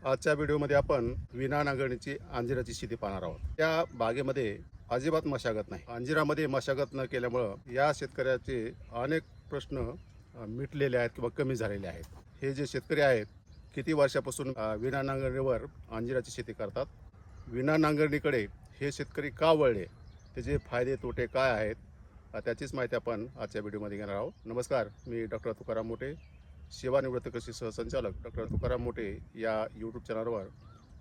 आजच्या व्हिडिओमध्ये आपण विना नांगरणीची अंजिराची शेती पाहणार आहोत। त्या बागेमध्ये अजिबात मशागत नाही। अंजिरामध्ये मशागत न केल्यामुळे या शेतकऱ्याचे अनेक प्रश्न मिटलेले आहेत किंवा कमी झालेले आहेत। हे जे शेतकरी आहेत किती वर्षापासून विना नांगरणीवर अंजिराची शेती करतात, विना नांगरणीकडे हे शेतकरी का वळले, त्याचे फायदे तोटे काय आहेत, त्याचीच माहिती आपण आजच्या व्हिडिओमध्ये घेणार आहोत। नमस्कार, मी डॉक्टर तुकाराम मोठे, सेवानिवृत्त कृषी सहसंचालक डॉक्टर तुकाराम मोठे या यूट्यूब चॅनलवर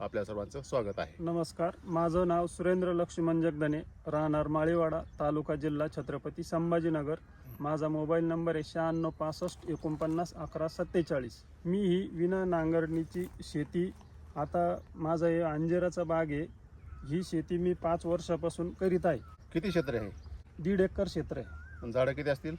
आपल्या सर्वांचं स्वागत आहे। नमस्कार, माझं नाव सुरेंद्र लक्ष्मण जगदने, राहणार माळीवाडा, तालुका जिल्हा छत्रपती संभाजीनगर। माझा मोबाईल नंबर आहे 9665491147। मी ही विना नांगरणीची शेती, आता माझा हे अंजिराचा बाग आहे, ही शेती मी 5 वर्षापासून करीत आहे। किती क्षेत्र आहे? 1.5 एकर क्षेत्र आहे। झाडं किती असतील?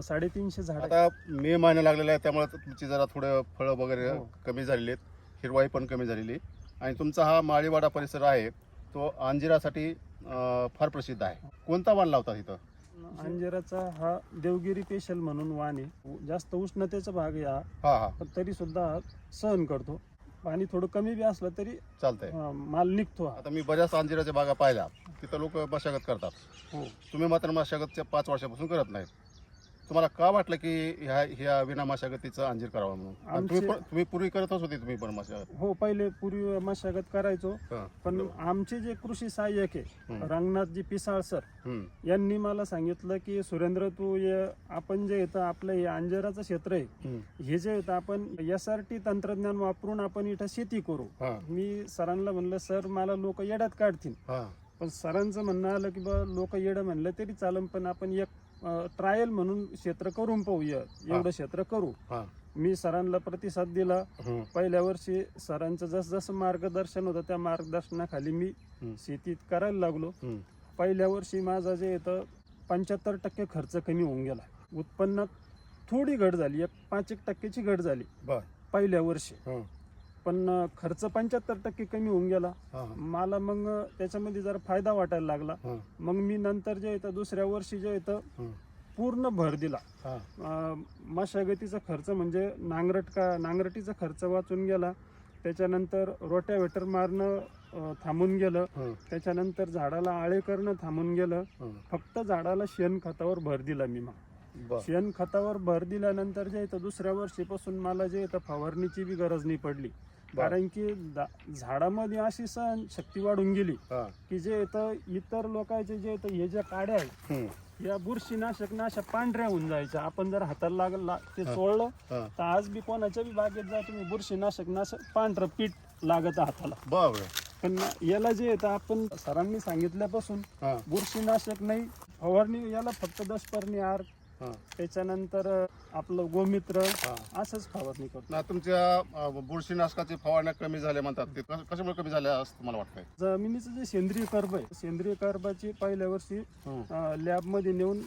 350 झाड। आता मे महिना लागलेला आहे, त्यामुळे तुमची जरा थोडं फळं वगैरे कमी झालेली आहेत, हिरवाई पण कमी झालेली, आणि तुमचा हा माळीवाडा परिसर आहे तो अंजिरासाठी फार प्रसिद्ध आहे। कोणता वाण लावतात इथं? अंजिराचा हा देवगिरी पेशल म्हणून वाण आहे। जास्त उष्णतेचा भाग आहे हा, पण तरी सुद्धा सहन करतो। पाणी थोडं कमी बी असलं तरी चालतंय, माल निघतो। आता मी बऱ्याच अंजिराच्या बागा पाहिल्या, तिथं लोक मशागत करतात। हो, तुम्ही मात्र मशागतच्या 5 वर्षापासून करत नाहीत। तुम्हाला का वाटलं की ह्या विना मशागतीचं अंजीर करावं म्हणून? तुम्ही पूर्वी करतच होते तुम्ही पण मशागत? हो, पहिले पूर्वी मशागत करायचो, पण आमचे जे कृषी सहाय्यक आहे रंगनाथजी पिसाळ सर, यांनी मला सांगितलं की सुरेंद्र, तू आपण जे इथं आपलं हे अंजिराचं क्षेत्र आहे, हे जे इथं आपण SRT तंत्रज्ञान वापरून आपण इथं शेती करू। मी सरांना म्हणलं, सर मला लोक येड्यात काढतील, पण सरांचं म्हणणं आलं की बा लोक येडं म्हणलं तरी चालेल, पण आपण एक ट्रायल म्हणून क्षेत्र करून पाहूया, एवढं क्षेत्र करू। मी सरांना प्रतिसाद दिला। पहिल्या वर्षी सरांचं जसं जसं मार्गदर्शन होतं त्या मार्गदर्शनाखाली मी शेतीत करायला लागलो। पहिल्या वर्षी माझा जे येतं 75% खर्च कमी होऊन गेला, उत्पन्नात थोडी घट झाली, 5% घट झाली पहिल्या वर्षी, पण खर्च 75% कमी होऊन गेला मला। मग त्याच्यामध्ये जरा फायदा वाटायला लागला। मग मी नंतर जे येतं दुसऱ्या वर्षी जे येतं पूर्ण भर दिला। मशागतीचा खर्च म्हणजे नांगरटीचा खर्च वाचून गेला, त्याच्यानंतर रोट्यावेटर मारणं थांबून गेलं, त्याच्यानंतर झाडाला आळे करणं थांबून गेलं, फक्त झाडाला शेणखतावर भर दिला मी। मग शेणखतावर भर दिल्यानंतर जे येतं दुसऱ्या वर्षीपासून मला जे येतं फवारणीची बी गरज नाही पडली, कारण की झाडामध्ये अशी सहन शक्ती वाढून गेली की जे येतं इतर लोकांचे जे येतं हे ज्या काड्या आहेत या बुरशीनाशक अशा पांढऱ्या होऊन जायच्या। आपण जर हाताला लागला ते चोळलं तर आज बी कोणाच्या बी बागेत जा तुम्ही, बुरशीनाशक पांढरं पीठ लागत हाताला। पण याला जे येतं आपण सरांनी सांगितल्यापासून बुरशीनाशक नाही फवारणी, याला फक्त 10 पर्णी आर, त्याच्यानंतर आपलं गोमित्र, असंच फवारणी करतो। तुमच्या बुरशीनाशकाची फवारण्या कमी झाल्या म्हणतात, ते कशामुळे कमी झाल्या असं तुम्हाला वाटतंय? जमिनीचं जे सेंद्रिय कर्ब आहे, सेंद्रिय कर्बाची पहिल्या वर्षी लॅब मध्ये नेऊन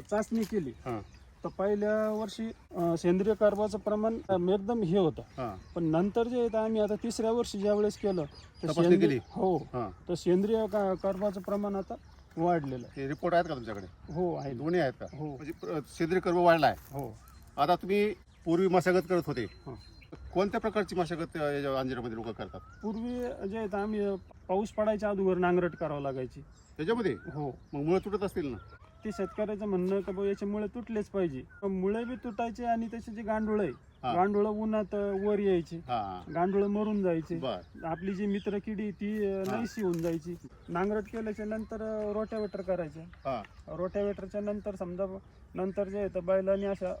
चाचणी केली, तर पहिल्या वर्षी सेंद्रिय कर्बाचं प्रमाण एकदम हे होतं, पण नंतर जे येतं आम्ही आता 3ऱ्या वर्षी ज्या वेळेस केलं तर सेंद्रिय कर्बाचं प्रमाण आता वाढलेलं आहे। रिपोर्ट आहेत का तुमच्याकडे? हो आहे, दोन्ही आहेत का? हो, म्हणजे सेंद्रिय कर्ब वाढला आहे। हो। आता तुम्ही पूर्वी मशागत करत होते, कोणत्या प्रकारची मशागत अंजिरामध्ये लोक करतात? पूर्वी जे येतं आम्ही पाऊस पडायच्या अगोदर नांगरट करावं लागायची त्याच्यामध्ये। हो, मग मुळे तुटत असतील ना? ते शेतकऱ्याचं म्हणणं का बाबा याचे मुळे तुटलेच पाहिजे, मुळे बी तुटायचे, आणि त्याचे जे गांडूळ आहे, गांडूळ उन्हात वर यायचे, गांडूळ मरून जायचे, आपली जी मित्र किडी ती नाहीशी होऊन जायची। नांगरट केल्याच्या नंतर रोट्यावेटर करायचे, रोट्यावेटरच्या नंतर समजा नंतर जे येतं बैलांनी अशा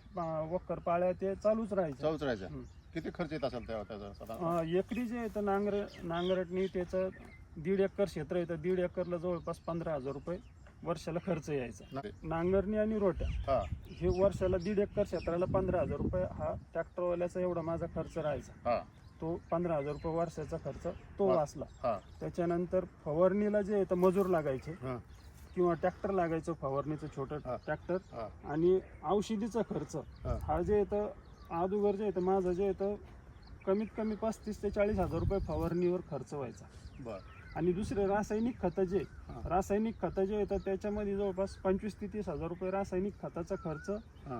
वक्कर पाळ्या ते चालूच राहायच्या। किती खर्च येत असेल त्याचा? एकरी जे येतं नांगरटनी त्याचं 1.5 एकर क्षेत्र येतं, 1.5 एकरला जवळपास 15,000 रुपये वर्षाला खर्च यायचा। नांगरणी आणि रोट्या हे वर्षाला 1.5 एकर क्षेत्राला 15,000 रुपये हा ट्रॅक्टरवाल्याचा एवढा माझा खर्च राहायचा। तो 15,000 रुपये वर्षाचा खर्च तो वाचला। त्याच्यानंतर फवारणीला जे येतं मजूर लागायचे किंवा ट्रॅक्टर लागायचं, फवारणीचं छोटं ट्रॅक्टर, आणि औषधीचा खर्च हा जे येतं अगोदर जे येतं माझं जे येतं कमीत कमी 35,000 ते 40,000 रुपये फवारणीवर खर्च व्हायचा। आणि दुसरे रासायनिक खतं जे येतात त्याच्यामध्ये जवळपास 25,000 ते 30,000 रुपये रासायनिक खताचा खर्च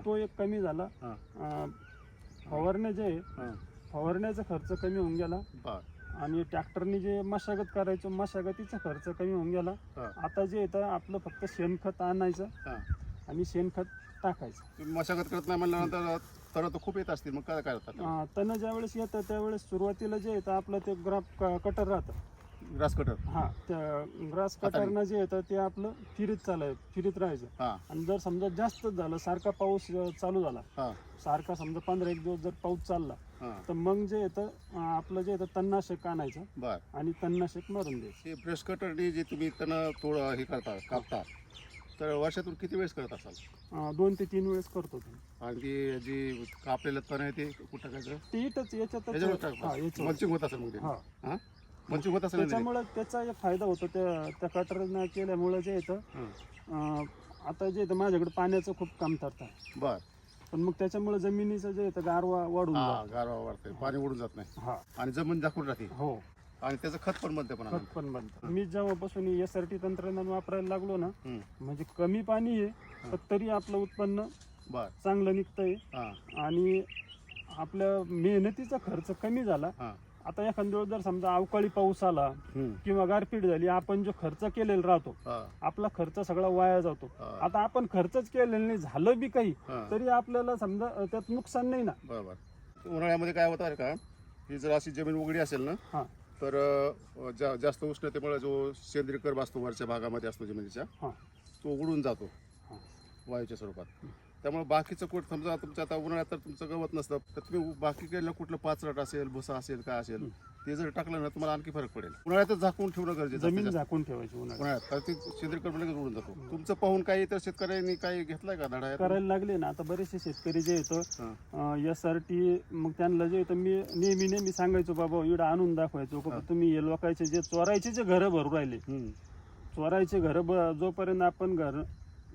तो एक कमी झाला। फवारण्या जे फवारण्याचा खर्च कमी होऊन गेला बर आणि ट्रॅक्टरने जे मशागत करायचो मशागतीचा खर्च कमी होऊन गेला. हा. आता जे येतं आपलं फक्त शेणखत आणायचं हा. आणि शेणखत टाकायचं. तुम्ही मशागत करत नाही म्हणल्यानंतर तर खूप येत असतील, मग काय काय होतात? तण ज्यावेळेस येतं त्यावेळेस सुरुवातीला जे येतं आपलं ते ग्राफ कटर राहतं. Grass cutter. हा, त्या ग्रास कटरनं जे येतं ते आपलं फिरीत फिरीत राहायचं. हा. आणि जर समजा जास्त झालं, सारखा पाऊस चालू झाला, हा. सारखा समजा 15-1 दिवस जर पाऊस चालला, हा. तर मग जे येतं आपलं जे येतं तणनाशक आणायचं बर. आणि तणनाशक मारून द्यायचं. हे ब्रश कटरने जे तुम्ही त्यांना थोडं हे करता कापता, तर वर्षातून किती वेळेस करत असाल? 2 ते 3 वेळेस करतो ते. आणि ती जी कापलेलं तण आहे ते कुठं टाकायचं? ते इथंच याच्यातच. याच्यावर हा, टाकता. याच्यावर. मल्चिंग होत असेल मग ते. हा. हा? मल्चिंग होत असेल ना ते? त्याच्यामुळे त्याचा एक फायदा होतो त्या कटरनं केल्यामुळे जे येतं हं. आता जे येतं माझ्याकडे पाण्याचं खूप कमतरता आहे. बर. पण मग त्याच्यामुळे जमिनीचं जे येतं गारवा वाढून हा, जातो. गारवा वाढते, पाणी उडून जात नाही हा. आणि जमीन झाकून राहते हो. आणि त्याचं खत पण बनते पण. खत पण बनतं. मी जेव्हापासून SRT तंत्रज्ञान वापरायला लागलो ना, हं. म्हणजे कमी पाणी आहे पण तरी आपलं उत्पन्न बर. चांगलं निघतंय हा. आणि आपल्या मेहनतीचा खर्च कमी झाला. हा. आता एखाद्या वेळेस जर समजा अवकाळी पाऊस आला हं. किंवा गारपीट झाली, आपण जो खर्च केलेला राहतो हा. आपला खर्च सगळा वाया जातो. हा. आता आपण खर्चच केलेला नाही, झालं बी काही हा. तरी आपल्याला समजा त्यात नुकसान नाही ना. बरोबर. उन्हाळ्यामध्ये काय होतं का, ही जर अशी जमीन उघडी असेल ना, हा. तर जास्त उष्णतेमुळे जो सेंद्रिय कर्ब असतो वरच्या भागामध्ये असतो जमिनीच्या, हा. तो उडून जातो हा. वायूच्या स्वरूपात. त्यामुळे बाकीचं कुठं समजा तुमच्या आता उन्हाळ्यात तर तुमचं गवत नसतं, तर तुम्ही बाकी केलेलं कुठलं पाचरट असेल, भुसा असेल, काय असेल, ते जर टाकलं ना तुम्हाला आणखी फरक पडेल. उन्हाळ्यातच झाकून ठेवणं गरजेचं जमीन असतं. झाकून ठेवायची उन्हाळ्यात. उन्हाळ्यात तर ते सेंद्रिय कर्ब लगेच उडून जातो. तुमचं पाहून काही इतर शेतकऱ्यांनी काही घेतलाय का धडा? करायला लागले ना आता बरेचसे शेतकरी जे येतं हा. SRT, मग त्यांना जे येतं मी नेहमी सांगायचो, बाबा इकडं आणून दाखवायचो का तुम्ही हे लोकांचे जे चोरायचे जे घरं भरू राहिले, हं. चोरायचे घरं जोपर्यंत आपण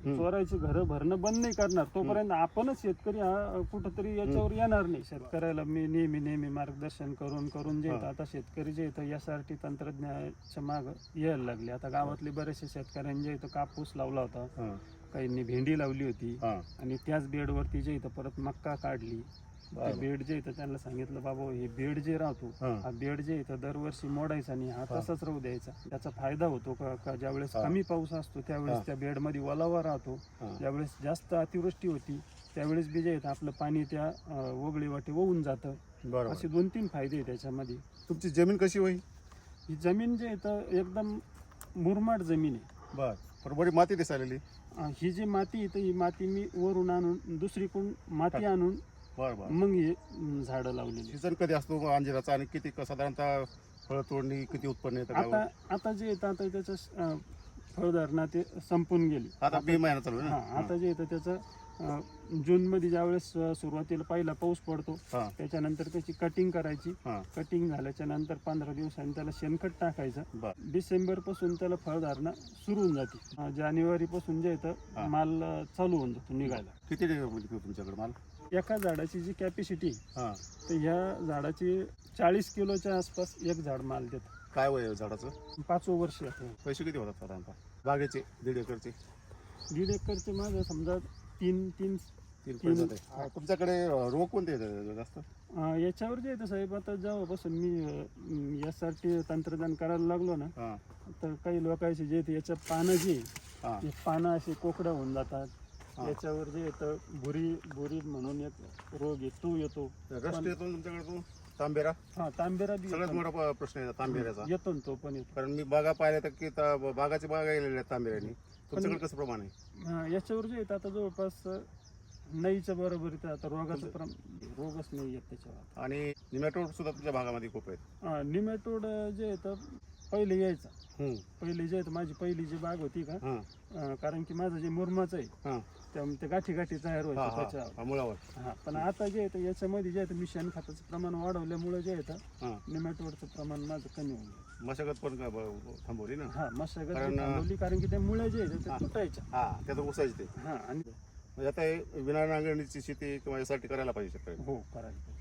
चोरायचे घरं भरणं बंद नाही करणार तोपर्यंत आपणच शेतकरी हा कुठंतरी याच्यावर येणार नाही. शेतकऱ्याला मी नेहमी मार्गदर्शन करून जे येतं आता शेतकरी जे येतं SRT तंत्रज्ञानाच्या मागं यायला लागले. आता गावातले बरेचसे शेतकऱ्यांनी जे इथं कापूस लावला होता, हा. काहींनी भेंडी लावली होती हा. आणि त्याच बेडवरती जे इथं परत मक्का काढली. ते बरोबर. बेड जे इथं त्यांना सांगितलं, बाबा हे बेड जे राहतो हा. हा बेड जे इथं दरवर्षी मोडायचा आणि हा तसाच राहू द्यायचा. त्याचा फायदा होतो का ज्यावेळेस हा. कमी पाऊस असतो त्यावेळेस हा. त्या बेडमध्ये ओलावा राहतो. हा. ज्यावेळेस जास्त अतिवृष्टी होती त्यावेळेस बी जे येतं आपलं पाणी त्या वगळी वाटे वाहून जातं. बरोबर. असे 2-3 फायदे आहे त्याच्यामध्ये. तुमची जमीन कशी होईल? ही जमीन जे येतं एकदम मुरमाड जमीन आहे. बर. पण बरी माती दिसायलेली. ही जी माती येतं ही माती मी वरून आणून दुसरीकडून माती आणून बरोबर. मग हे झाडं लावलेली. सीझन कधी असतो अंजिराचा आणि किती साधारणतः फळ तोडणी किती उत्पन्न येतं आता काय? आता जे येतं आता त्याचं फळधारणा ते संपून गेली. आता मे महिना चालू आहे हा, ना? आता जे येतं त्याचं जूनमध्ये ज्यावेळेस सुरुवातीला पहिला पाऊस पडतो हा. त्याच्यानंतर त्याची कटिंग करायची. हा. कटिंग झाल्याच्या नंतर 15 दिवसांनी त्याला शेणखत टाकायचं. बर. डिसेंबर पासून त्याला फळधारणा सुरू होऊन जाते. जानेवारी पासून जे हा. येतं माल चालू होऊन जातो निघायला. किती म्हणजे तुमच्याकडे माल? एका झाडाची जी कॅपॅसिटी हा. तर ह्या झाडाची 40 किलोच्या आसपास एक झाड माल देतं. काय वय आहे झाडाचं? 5वं वर्ष येतं. पैसे किती होतात साधारणतः बागेचे 1.5 एकरचे? 1.5 एकरचे माझं समजा 3 पैसे जाते. तुमच्याकडे रोग कोणते येतात जास्त? याच्यावर जे येतं साहेब, आता जेव्हापासून मी SRT तंत्रज्ञान करायला लागलो ना, हा. तर काही लोकांचे जे येते याच्या पानं जे हा. ते पानं असे कोकड्या होऊन जातात. हा. याच्यावर जे येतं बुरी म्हणून एक रोग येतो रस्ट येतो तुमच्याकडे तो तांबेरा? हा, तांबेरा बी सगळ्यात येतो. मोठा प्रश्न आहे तांबेऱ्याचा. येतो ना तो पण येतो. कारण मी बागा पाहिल्या तर की बागाची बागा गेलेल्या आहेत तांबेऱ्याने. तुमच्याकडे कसं प्रमाण आहे? याच्यावर जे येतं आता जवळपास नाहीच्या बरोबर आता रोगच नाही येत त्याच्यावर. आणि निमॅटोड सुद्धा तुमच्या भागामध्ये खूप आहेत. निमॅटोड जे येतं पहिले यायचं. हम्म. पहिले जे येतं माझी पहिली जी बाग होती का, हा. कारण की माझं जे मुरमाचं आहे हा. त्यामुळे ते गाठी तयार हा. व्हायचं हा. त्याच्यावर. हा, मुळावर. हा, पण आता जे येतं याच्यामध्ये जे येतं मी शेणखताचं प्रमाण वाढवल्यामुळे जे येतं हा. निमॅटोडचं प्रमाण माझं कमी होऊन गेलं. मशागत पण थांबवली ना? हा, मशागत कारण- थांबवली कारण की त्या मुळे जे येतं हा. ते तुटायच्या. हा, त्याचं उसायचे ते. हा, आणि म्हणजे आता हे विना नांगरणीची शेती किंवा यासाठी करायला पाहिजे शेतकऱ्यांनी. हो करायला.